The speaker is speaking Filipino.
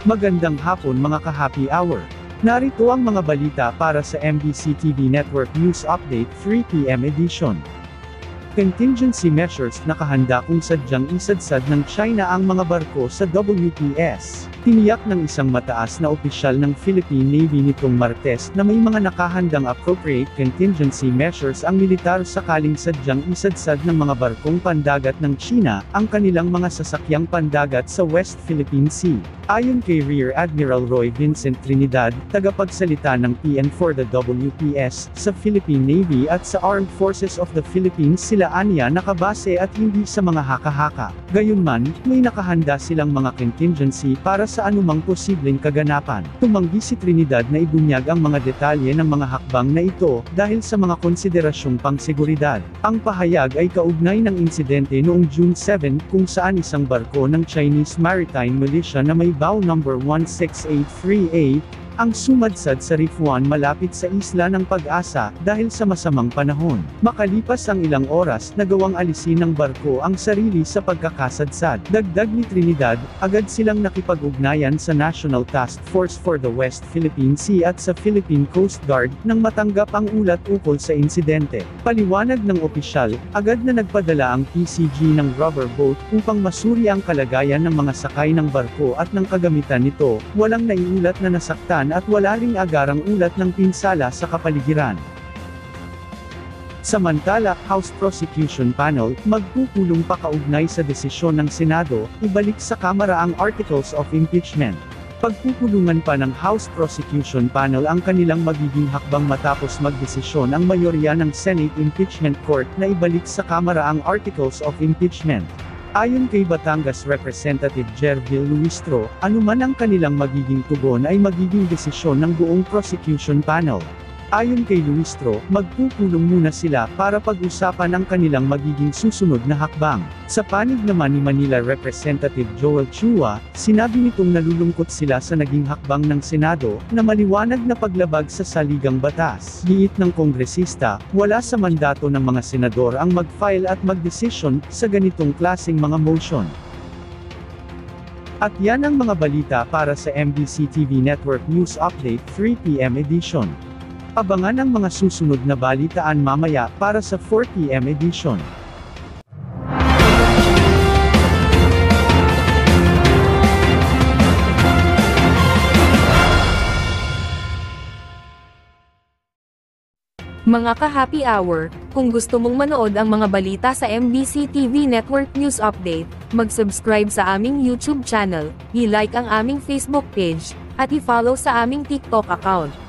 Magandang hapon mga ka-happy hour. Narito ang mga balita para sa MBC TV Network News Update 3 PM edition. Contingency measures nakahanda kung sadyang isadsad ng China ang mga barko sa WPS. Tiniyak ng isang mataas na opisyal ng Philippine Navy nitong Martes na may mga nakahandang appropriate contingency measures ang militar sakaling sadyang isadsad ng mga barkong pandagat ng China ang kanilang mga sasakyang pandagat sa West Philippine Sea. Ayon kay Rear Admiral Roy Vincent Trinidad, tagapagsalita ng PN for the WPS, sa Philippine Navy at sa Armed Forces of the Philippines sila aniya nakabase at hindi sa mga haka-haka. Gayunman, may nakahanda silang mga contingency para sa anumang posibleng kaganapan. Tumanggi si Trinidad na ibunyag ang mga detalye ng mga hakbang na ito, dahil sa mga konsiderasyong pangseguridad. Ang pahayag ay kaugnay ng insidente noong June 7 kung saan isang barko ng Chinese Maritime Militia na may bow number 16838, ang sumadsad sa Reef 1 malapit sa isla ng Pag-asa, dahil sa masamang panahon. Makalipas ang ilang oras, nagawang alisin ng barko ang sarili sa pagkakasadsad. Dagdag ni Trinidad, agad silang nakipag-ugnayan sa National Task Force for the West Philippine Sea at sa Philippine Coast Guard, nang matanggap ang ulat ukol sa insidente. Paliwanag ng opisyal, agad na nagpadala ang PCG ng rubber boat upang masuri ang kalagayan ng mga sakay ng barko at ng kagamitan nito. Walang naiulat na nasaktan at wala ring agarang ulat ng pinsala sa kapaligiran. Samantala, House Prosecution Panel, magpupulong pa kaugnay sa desisyon ng Senado, ibalik sa Kamara ang Articles of Impeachment. Pagpupulungan pa ng House Prosecution Panel ang kanilang magiging hakbang matapos magdesisyon ang mayorya ng Senate Impeachment Court na ibalik sa Kamara ang Articles of Impeachment. Ayon kay Batangas Representative Jervil Luistro, anuman ang kanilang magiging tugon ay magiging desisyon ng buong prosecution panel. Ayon kay Luistro, magpupulong muna sila para pag-usapan ang kanilang magiging susunod na hakbang. Sa panig naman ni Manila Representative Joel Chua, sinabi nitong nalulungkot sila sa naging hakbang ng Senado, na maliwanag na paglabag sa saligang batas. Giit ng kongresista, wala sa mandato ng mga senador ang mag-file at magdesisyon sa ganitong klaseng mga motion. At yan ang mga balita para sa MBC TV Network News Update 3 PM edition. Abangan ang mga susunod na balitaan mamaya para sa 4 PM edition. Mga ka-happy hour, kung gusto mong manood ang mga balita sa MBC TV Network News Update, mag-subscribe sa aming YouTube channel, i-like ang aming Facebook page, at i-follow sa aming TikTok account.